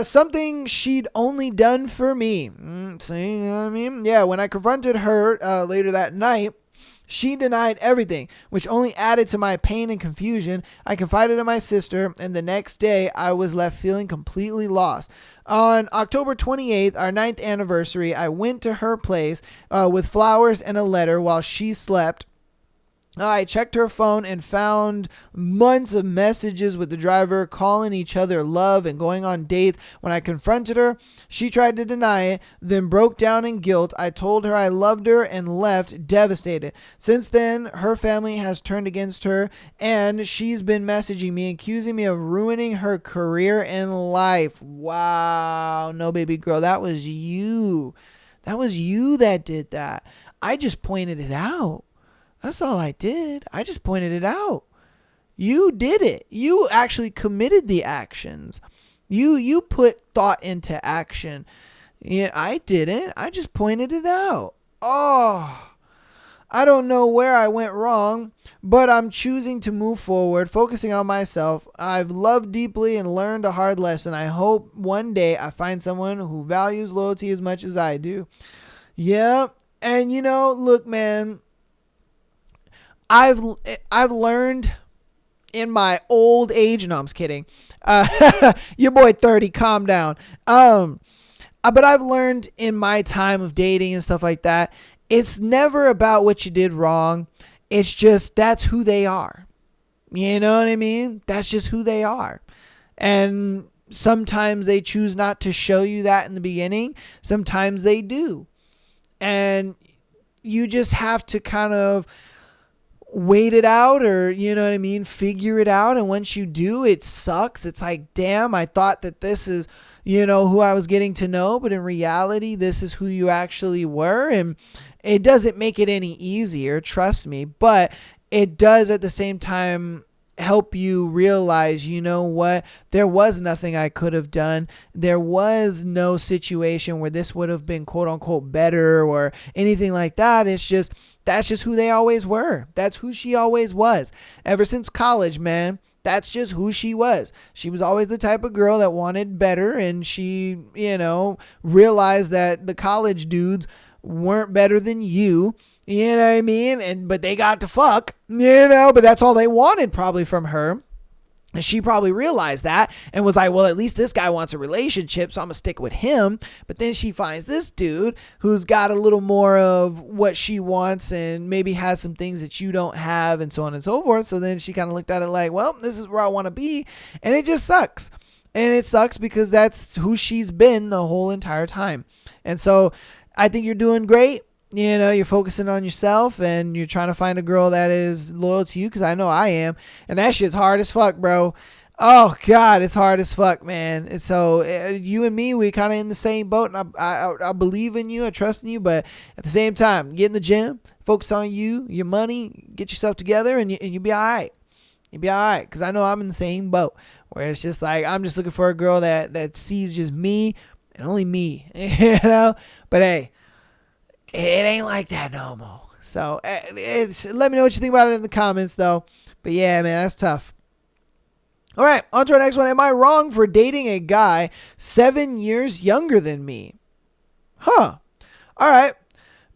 Speaker 1: Something she'd only done for me. See, you know what I mean? Yeah, when I confronted her later that night, she denied everything, which only added to my pain and confusion. I confided in my sister, and the next day I was left feeling completely lost. On October 28th, our 9th anniversary, I went to her place with flowers and a letter while she slept. I checked her phone and found months of messages with the driver calling each other love and going on dates. When I confronted her, she tried to deny it, then broke down in guilt. I told her I loved her and left devastated. Since then, her family has turned against her and she's been messaging me, accusing me of ruining her career and life. Wow. No, baby girl, that was you. That was you that did that. I just pointed it out. That's all I did. I just pointed it out. You did it. You actually committed the actions. You put thought into action. Yeah, I didn't. I just pointed it out. Oh, I don't know where I went wrong, but I'm choosing to move forward, focusing on myself. I've loved deeply and learned a hard lesson. I hope one day I find someone who values loyalty as much as I do. Yeah, and look, man, I've learned in my old age. No, I'm just kidding. Your boy 30, calm down. But I've learned in my time of dating and stuff like that, it's never about what you did wrong. It's just that's who they are. You know what I mean? That's just who they are. And sometimes they choose not to show you that in the beginning. Sometimes they do. And you just have to kind of wait it out, or figure it out. And once you do, it sucks. It's like, damn, I thought that this is who I was getting to know, but in reality this is who you actually were. And it doesn't make it any easier, trust me, but it does at the same time help you realize, what, there was nothing I could have done. There was no situation where this would have been quote unquote better or anything like that. It's just, that's just who they always were. That's who she always was. Ever since college, man, that's just who she was. She was always the type of girl that wanted better, and she, realized that the college dudes weren't better than you. You know what I mean? But they got to fuck, but that's all they wanted probably from her. And she probably realized that and was like, well, at least this guy wants a relationship, so I'm going to stick with him. But then she finds this dude who's got a little more of what she wants and maybe has some things that you don't have, and so on and so forth. So then she kind of looked at it like, well, this is where I want to be. And it just sucks. And it sucks because that's who she's been the whole entire time. And so I think you're doing great. You're focusing on yourself and you're trying to find a girl that is loyal to you, because I know I am. And that shit's hard as fuck, bro. Oh, God, it's hard as fuck, man. And so you and me, we kind of in the same boat. And I believe in you. I trust in you. But at the same time, get in the gym, focus on you, your money, get yourself together, and you'll be all right. You'll be all right. Because I know I'm in the same boat where it's just like I'm just looking for a girl that sees just me and only me. But hey, it ain't like that no more. So let me know what you think about it in the comments, though. But yeah, man, that's tough. All right, on to our next one. Am I wrong for dating a guy 7 years younger than me? Huh. All right.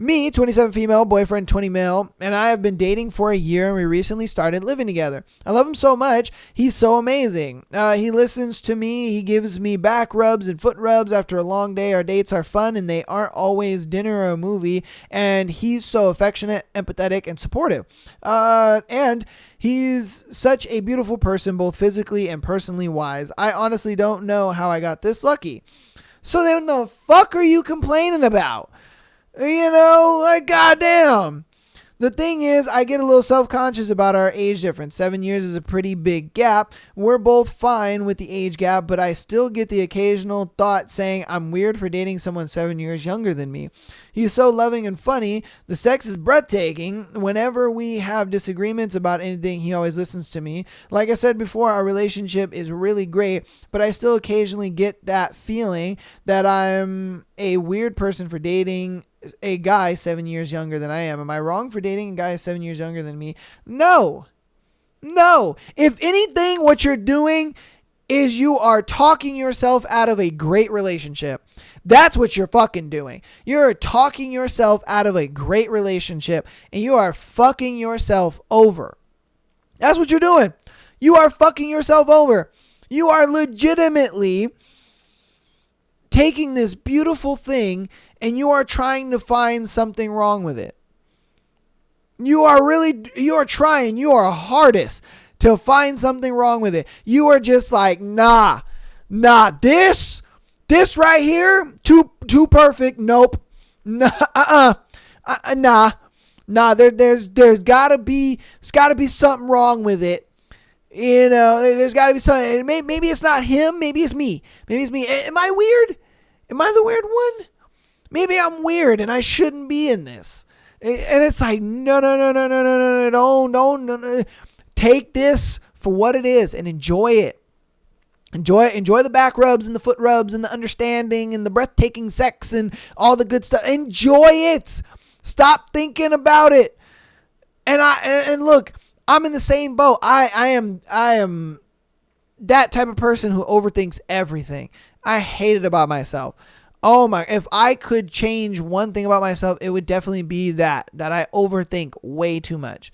Speaker 1: Me, 27 female, boyfriend 20 male, and I have been dating for a year, and we recently started living together. I love him so much. He's so amazing. He listens to me. He gives me back rubs and foot rubs after a long day. Our dates are fun, and they aren't always dinner or a movie, and he's so affectionate, empathetic, and supportive. And he's such a beautiful person, both physically and personally wise. I honestly don't know how I got this lucky. So then the fuck are you complaining about? Like, goddamn. The thing is, I get a little self-conscious about our age difference. 7 years is a pretty big gap. We're both fine with the age gap, but I still get the occasional thought saying I'm weird for dating someone 7 years younger than me. He's so loving and funny. The sex is breathtaking. Whenever we have disagreements about anything, he always listens to me. Like I said before, our relationship is really great, but I still occasionally get that feeling that I'm a weird person for dating a guy 7 years younger than I am. Am I wrong for dating a guy 7 years younger than me? No. No. If anything, what you're doing is you are talking yourself out of a great relationship. That's what you're fucking doing. You're talking yourself out of a great relationship and you are fucking yourself over. That's what you're doing. You are fucking yourself over. You are legitimately taking this beautiful thing and you are trying to find something wrong with it. You are trying your hardest to find something wrong with it. You are just like, nah, this right here, too perfect. Nope. Nah, there's gotta be something wrong with it. You know, there's gotta be something. Maybe it's not him. Maybe it's me. Am I weird? Am I the weird one? Maybe I'm weird and I shouldn't be in this. And it's like, no. Take this for what it is and enjoy it. Enjoy the back rubs and the foot rubs and the understanding and the breathtaking sex and all the good stuff. Enjoy it. Stop thinking about it. And look, I'm in the same boat. I am that type of person who overthinks everything. I hate it about myself. Oh my, if I could change one thing about myself, it would definitely be that I overthink way too much.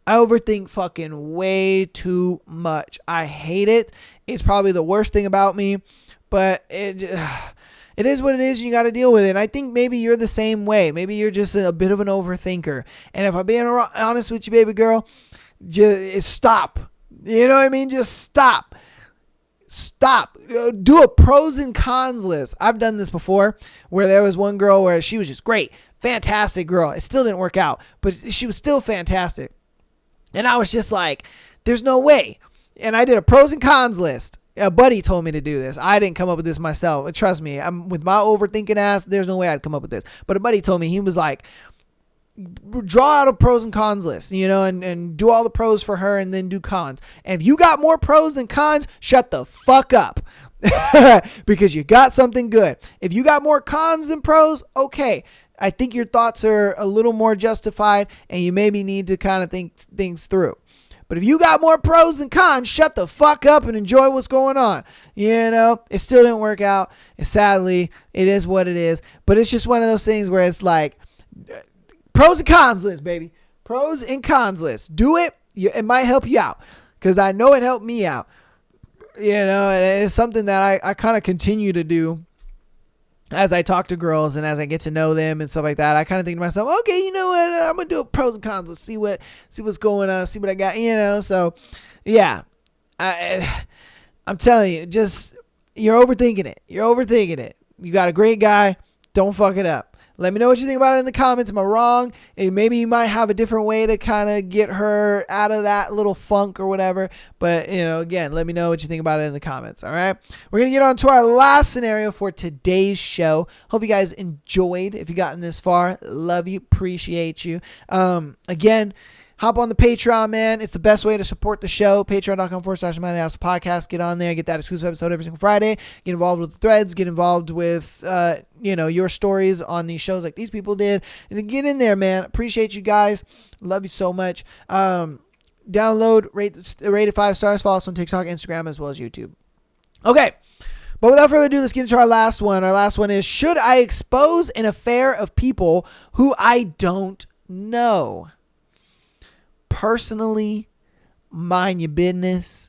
Speaker 1: I overthink fucking way too much. I hate it. It's probably the worst thing about me, but it is what it is. And you got to deal with it. And I think maybe you're the same way. Maybe you're just a bit of an overthinker. And if I'm being honest with you, baby girl, just stop. You know what I mean? Just stop. Do a pros and cons list. I've done this before where there was one girl where she was just great. Fantastic girl. It still didn't work out, but she was still fantastic. And I was just like, there's no way. And I did a pros and cons list. A buddy told me to do this. I didn't come up with this myself. Trust me, I'm with my overthinking ass. There's no way I'd come up with this. But a buddy told me, he was like, draw out a pros and cons list, you know, and do all the pros for her and then do cons. And if you got more pros than cons, shut the fuck up. Because you got something good. If you got more cons than pros, okay. I think your thoughts are a little more justified and you maybe need to kind of think things through. But if you got more pros than cons, shut the fuck up and enjoy what's going on. You know, it still didn't work out. And sadly, it is what it is. But it's just one of those things where it's like, pros and cons list, baby. Pros and cons list. Do it. It might help you out. Because I know it helped me out. You know, and it's something that I kind of continue to do as I talk to girls and as I get to know them and stuff like that. I kind of think to myself, okay, you know what? I'm going to do a pros and cons. Let's see what's going on. See what I got, you know? So, yeah. I'm telling you, just, you're overthinking it. You got a great guy. Don't fuck it up. Let me know what you think about it in the comments. Am I wrong? And maybe you might have a different way to kind of get her out of that little funk or whatever. But, you know, again, let me know what you think about it in the comments. All right. We're going to get on to our last scenario for today's show. Hope you guys enjoyed. If you've gotten this far, love you. Appreciate you. Again, hop on the Patreon, man. It's the best way to support the show. Patreon.com/MyLifePodcast. Get on there. Get that exclusive episode every single Friday. Get involved with the threads. Get involved with, your stories on these shows like these people did. And get in there, man. Appreciate you guys. Love you so much. Download, rate it 5 stars. Follow us on TikTok, Instagram, as well as YouTube. Okay. But without further ado, let's get into our last one. Our last one is, should I expose an affair of people who I don't know? Personally, mind your business,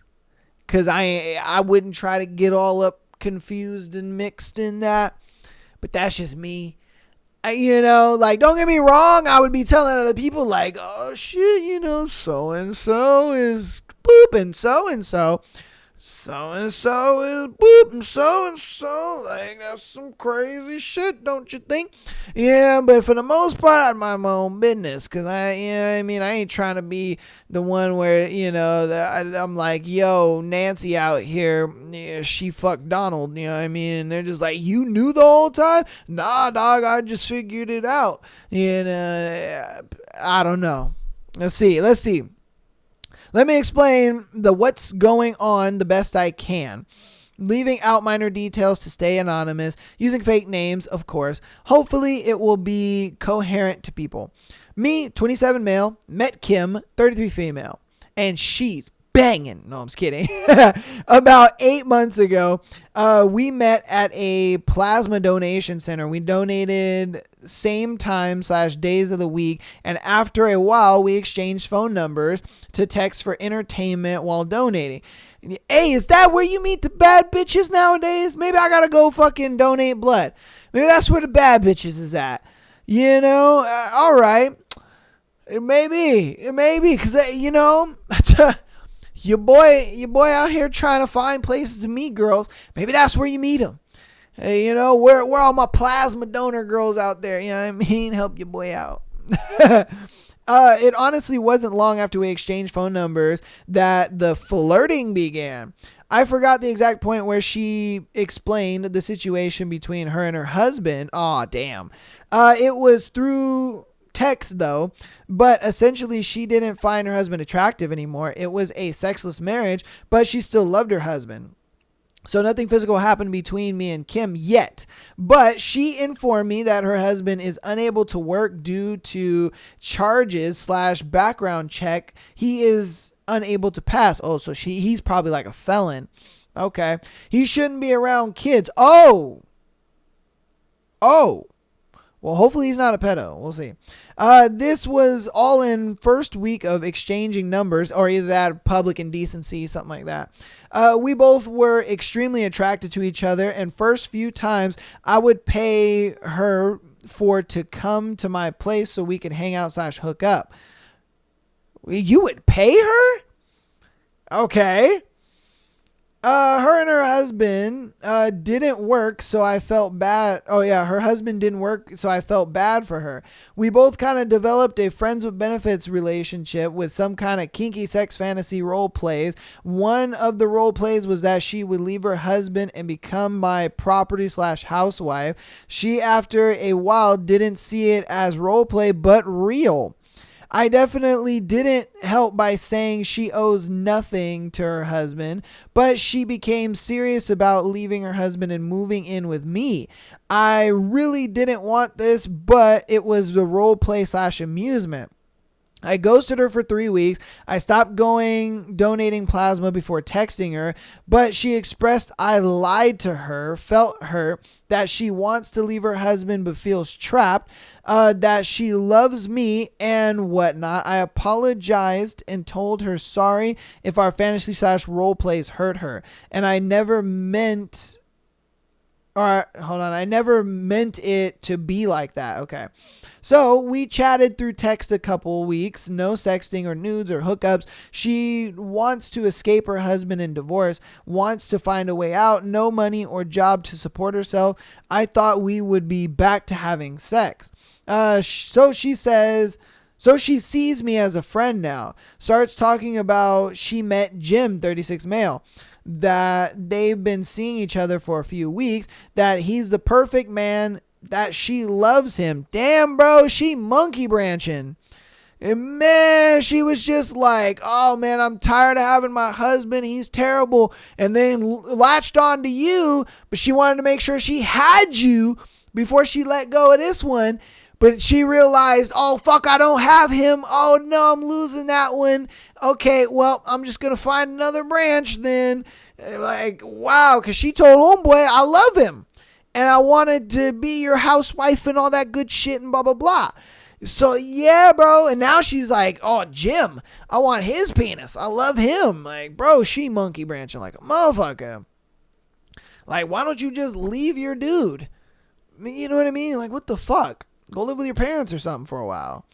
Speaker 1: because I wouldn't try to get all up confused and mixed in that, but that's just me. Don't get me wrong, I would be telling other people like, oh shit, so-and-so is boop and so-and-so is boop and so-and-so, like, that's some crazy shit, don't you think? Yeah, but for the most part, I mind my own business, because I ain't trying to be the one where, I'm like, yo, Nancy out here, she fucked Donald, you know what I mean? And they're just like, you knew the whole time? Nah, dog, I just figured it out. I don't know. Let's see. Let me explain what's going on the best I can. leaving out minor details to stay anonymous, using fake names, of course. Hopefully it will be coherent to people. Me, 27 male, met Kim, 33 female, and she's banging. No, I'm just kidding. About 8 months ago, we met at a plasma donation center. We donated same time / days of the week, and after a while, we exchanged phone numbers to text for entertainment while donating. Hey, is that where you meet the bad bitches nowadays? Maybe I gotta go fucking donate blood. Maybe that's where the bad bitches is at. You know, all right. Maybe, because you know, your boy out here trying to find places to meet girls. Maybe that's where you meet them. Hey, you know, where all my plasma donor girls out there? You know what I mean? Help your boy out. It honestly wasn't long after we exchanged phone numbers that the flirting began. I forgot the exact point where she explained the situation between her and her husband. Aw, damn. It was through text though, but essentially she didn't find her husband attractive anymore. It was a sexless marriage, but she still loved her husband. So nothing physical happened between me and Kim yet, but she informed me that her husband is unable to work due to charges / background check. He is unable to pass. Oh, so he's probably like a felon. Okay. He shouldn't be around kids. Oh, well, hopefully he's not a pedo. We'll see. This was all in first week of exchanging numbers, or either that, public indecency, something like that. We both were extremely attracted to each other, and first few times I would pay her to come to my place so we could hang out / hook up. You would pay her? Okay. Her and her husband didn't work, so I felt bad. Oh yeah, her husband didn't work, so I felt bad for her. We both kind of developed a friends with benefits relationship with some kind of kinky sex fantasy role plays. One of the role plays was that she would leave her husband and become my property / housewife. She, after a while, didn't see it as role play, but real. I definitely didn't help by saying she owes nothing to her husband, but she became serious about leaving her husband and moving in with me. I really didn't want this, but it was the role play / amusement. I ghosted her for 3 weeks. I stopped donating plasma before texting her, but she expressed I lied to her, felt hurt, that she wants to leave her husband but feels trapped, that she loves me and whatnot. I apologized and told her sorry if our fantasy / role plays hurt her. And I never meant... I never meant it to be like that. Okay. So we chatted through text a couple weeks, no sexting or nudes or hookups. She wants to escape her husband and divorce, wants to find a way out, no money or job to support herself. I thought we would be back to having sex. So she sees me as a friend now, starts talking about she met Jim, 36 male, that they've been seeing each other for a few weeks, that he's the perfect man, that she loves him. Damn, bro, she monkey branching. And man, she was just like, oh man, I'm tired of having my husband. He's terrible. And then latched on to you, but she wanted to make sure she had you before she let go of this one. But she realized, oh, fuck, I don't have him. Oh, no, I'm losing that one. Okay, well, I'm just going to find another branch then. Like, wow, because she told homeboy, I love him. And I wanted to be your housewife and all that good shit and blah, blah, blah. So, yeah, bro. And now she's like, oh, Jim, I want his penis. I love him. Like, bro, she monkey branching like a motherfucker. Like, why don't you just leave your dude? You know what I mean? Like, what the fuck? Go live with your parents or something for a while.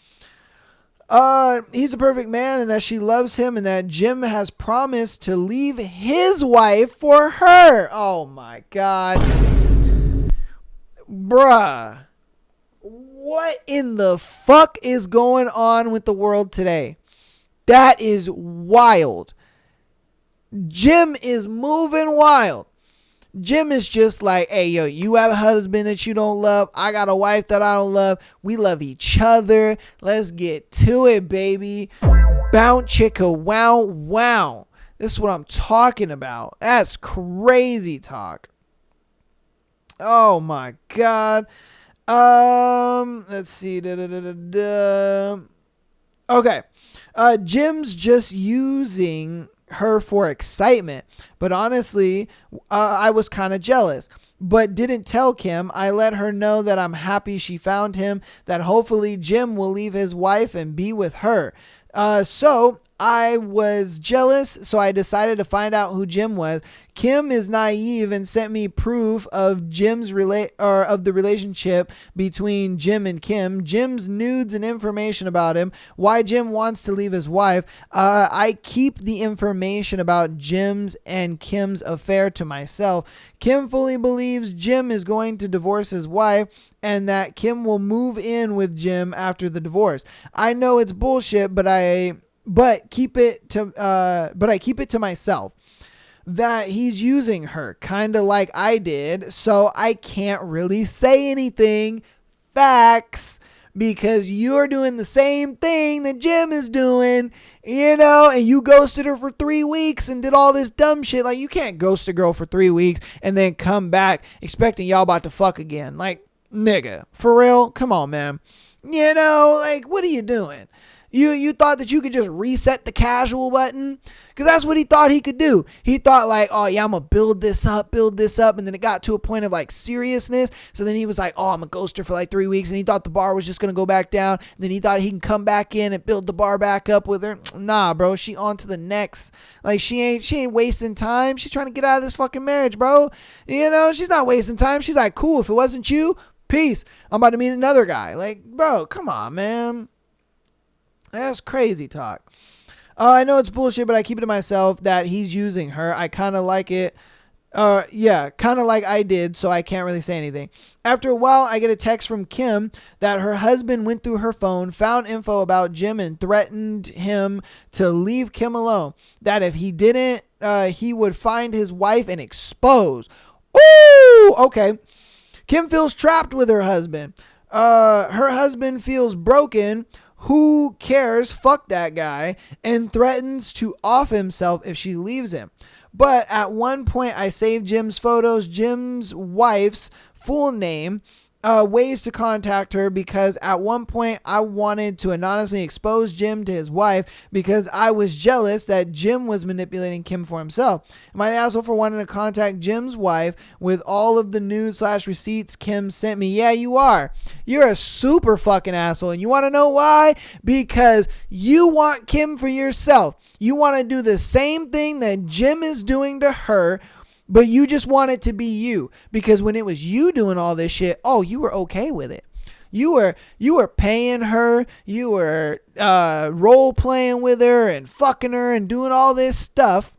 Speaker 1: He's a perfect man and that she loves him and that Jim has promised to leave his wife for her. Oh my God. Bruh. What in the fuck is going on with the world today? That is wild. Jim is moving wild. Jim is just like, hey, yo, you have a husband that you don't love. I got a wife that I don't love. We love each other. Let's get to it, baby. Bounce chicka wow wow. This is what I'm talking about. That's crazy talk. Oh my God. Let's see. Okay. Jim's just using her for excitement, but honestly, I was kind of jealous, but didn't tell Kim. I let her know that I'm happy she found him, that hopefully Jim will leave his wife and be with her. So I was jealous, so I decided to find out who Jim was. Kim is naive and sent me proof of of the relationship between Jim and Kim, Jim's nudes and information about him, why Jim wants to leave his wife. I keep the information about Jim's and Kim's affair to myself. Kim fully believes Jim is going to divorce his wife and that Kim will move in with Jim after the divorce. I know it's bullshit, but I keep it to myself that he's using her kind of like I did, so I can't really say anything. Facts, because you're doing the same thing that Jim is doing, and you ghosted her for 3 weeks and did all this dumb shit. Like, you can't ghost a girl for 3 weeks and then come back expecting y'all about to fuck again. Like, nigga, for real? Come on, man. Like, what are you doing? You thought that you could just reset the casual button? Because that's what he thought he could do. He thought like, oh yeah, I'm going to build this up. And then it got to a point of like seriousness. So then he was like, oh, I'm a ghoster for like 3 weeks. And he thought the bar was just going to go back down. And then he thought he can come back in and build the bar back up with her. Nah, bro. She on to the next. Like, she ain't wasting time. She's trying to get out of this fucking marriage, bro. She's not wasting time. She's like, cool. If it wasn't you, peace. I'm about to meet another guy. Like, bro, come on, man. That's crazy talk. I know it's bullshit, but I keep it to myself that he's using her. I kind of like it. Kind of like I did, so I can't really say anything. After a while, I get a text from Kim that her husband went through her phone, found info about Jim, and threatened him to leave Kim alone. That if he didn't, he would find his wife and expose. Ooh, okay. Kim feels trapped with her husband. Her husband feels broken. Who cares? Fuck that guy. And threatens to off himself if she leaves him. But at one point, I saved Jim's photos, Jim's wife's full name, ways to contact her, because at one point I wanted to anonymously expose Jim to his wife because I was jealous that Jim was manipulating Kim for himself. Am I the asshole for wanting to contact Jim's wife with all of the nude/receipts Kim sent me? Yeah, you are. You're a super fucking asshole. And you want to know why? Because you want Kim for yourself. You want to do the same thing that Jim is doing to her, but you just want it to be you, because when it was you doing all this shit, oh, you were okay with it. You were paying her, you were role playing with her and fucking her and doing all this stuff.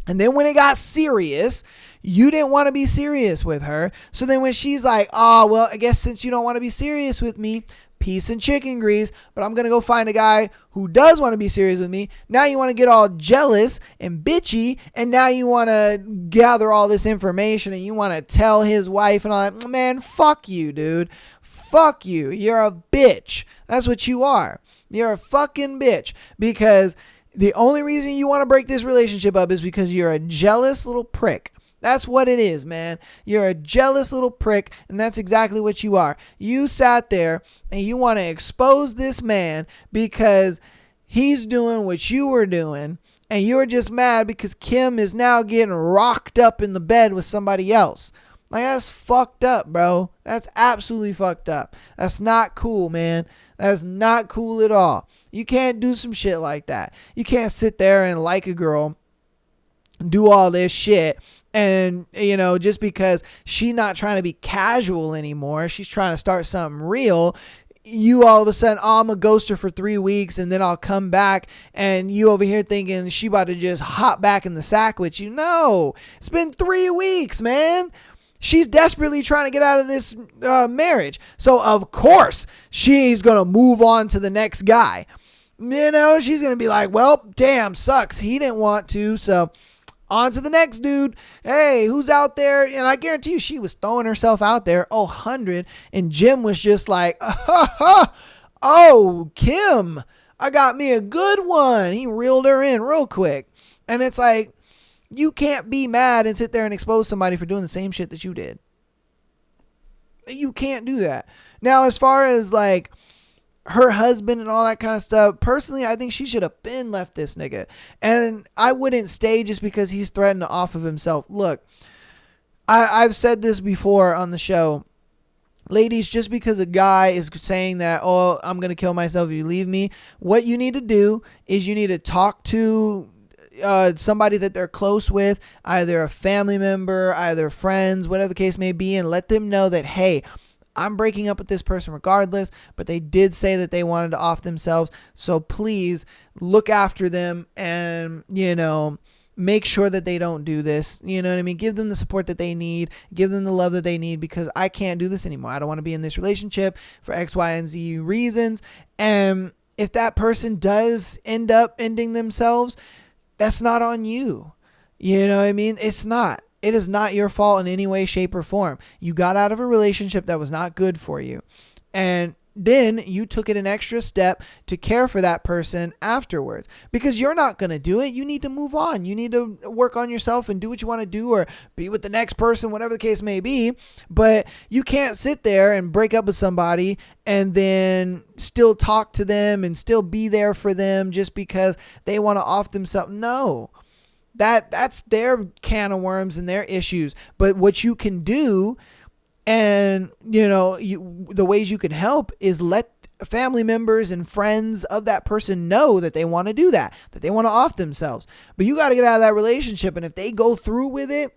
Speaker 1: And then when it got serious, you didn't want to be serious with her. So then when she's like, oh, well, I guess since you don't want to be serious with me, peace and chicken grease, but I'm going to go find a guy who does want to be serious with me. Now you want to get all jealous and bitchy, and now you want to gather all this information and you want to tell his wife and all that. Man, fuck you, dude. Fuck you. You're a bitch. That's what you are. You're a fucking bitch, because the only reason you want to break this relationship up is because you're a jealous little prick. That's what it is, man. You're a jealous little prick, and that's exactly what you are. You sat there and you want to expose this man because he's doing what you were doing, and you're just mad because Kim is now getting rocked up in the bed with somebody else. Like, that's fucked up, bro. That's absolutely fucked up. That's not cool, man. That's not cool at all. You can't do some shit like that. You can't sit there and like a girl, do all this shit, and, just because she's not trying to be casual anymore, she's trying to start something real, you all of a sudden, oh, I'm a ghoster for 3 weeks and then I'll come back, and you over here thinking she about to just hop back in the sack with you. No, it's been 3 weeks, man. She's desperately trying to get out of this marriage. So, of course, she's going to move on to the next guy. She's going to be like, well, damn, sucks. He didn't want to, so on to the next dude. Hey, who's out there? And I guarantee you she was throwing herself out there. 100. And Jim was just like, oh, Kim, I got me a good one. He reeled her in real quick. And it's like, you can't be mad and sit there and expose somebody for doing the same shit that you did. You can't do that. Now, as far as like her husband and all that kind of stuff, personally, I think she should have been left this nigga. And I wouldn't stay just because he's threatened to off of himself. Look, I've said this before on the show. Ladies, just because a guy is saying that, oh, I'm going to kill myself if you leave me, what you need to do is you need to talk to somebody that they're close with, either a family member, either friends, whatever the case may be, and let them know that, hey, I'm breaking up with this person regardless, but they did say that they wanted to off themselves. So please look after them and, make sure that they don't do this. You know what I mean? Give them the support that they need. Give them the love that they need, because I can't do this anymore. I don't want to be in this relationship for X, Y, and Z reasons. And if that person does end up ending themselves, that's not on you. You know what I mean? It's not. It is not your fault in any way, shape, or form. You got out of a relationship that was not good for you. And then you took it an extra step to care for that person afterwards, because you're not going to do it. You need to move on. You need to work on yourself and do what you want to do, or be with the next person, whatever the case may be. But you can't sit there and break up with somebody and then still talk to them and still be there for them just because they want to off themselves. No. That's their can of worms and their issues. But what you can do, and the ways you can help, is let family members and friends of that person know that they want to do that they want to off themselves. But you got to get out of that relationship. And if they go through with it,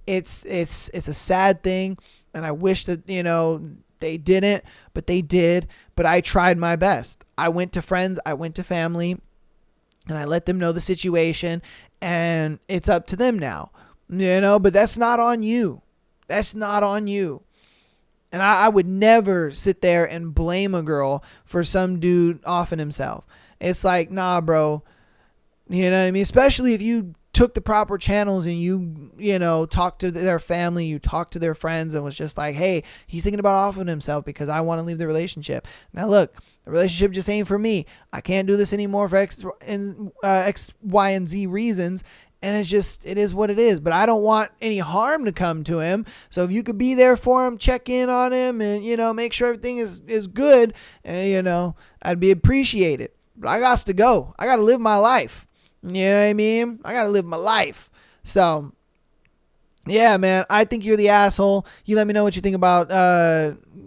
Speaker 1: it's a sad thing. And I wish that, they didn't, but they did. But I tried my best. I went to friends, I went to family, and I let them know the situation, and it's up to them now, but that's not on you. That's not on you. And I would never sit there and blame a girl for some dude offing himself. It's like, nah, bro. You know what I mean? Especially if you took the proper channels and you talked to their family, you talked to their friends, and was just like, hey, he's thinking about offing himself because I want to leave the relationship. Now, look, the relationship just ain't for me. I can't do this anymore for X, Y, and Z reasons. And it is what it is. But I don't want any harm to come to him. So if you could be there for him, check in on him, and, make sure everything is good, and, I'd be appreciated. But I got to go. I got to live my life. You know what I mean? I got to live my life. So, yeah, man, I think you're the asshole. You let me know what you think about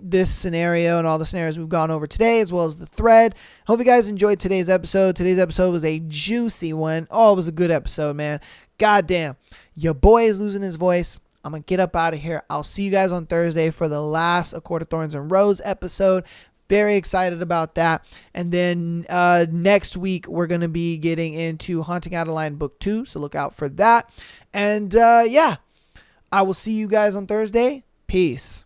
Speaker 1: this scenario and all the scenarios we've gone over today, as well as the thread. Hope you guys enjoyed today's episode. Today's episode was a juicy one. Oh, it was a good episode, man. Goddamn. Your boy is losing his voice. I'm going to get up out of here. I'll see you guys on Thursday for the last A Court of Thorns and Rose episode. Very excited about that. And then next week, we're going to be getting into Haunting Adeline Book 2. So look out for that. And yeah, I will see you guys on Thursday. Peace.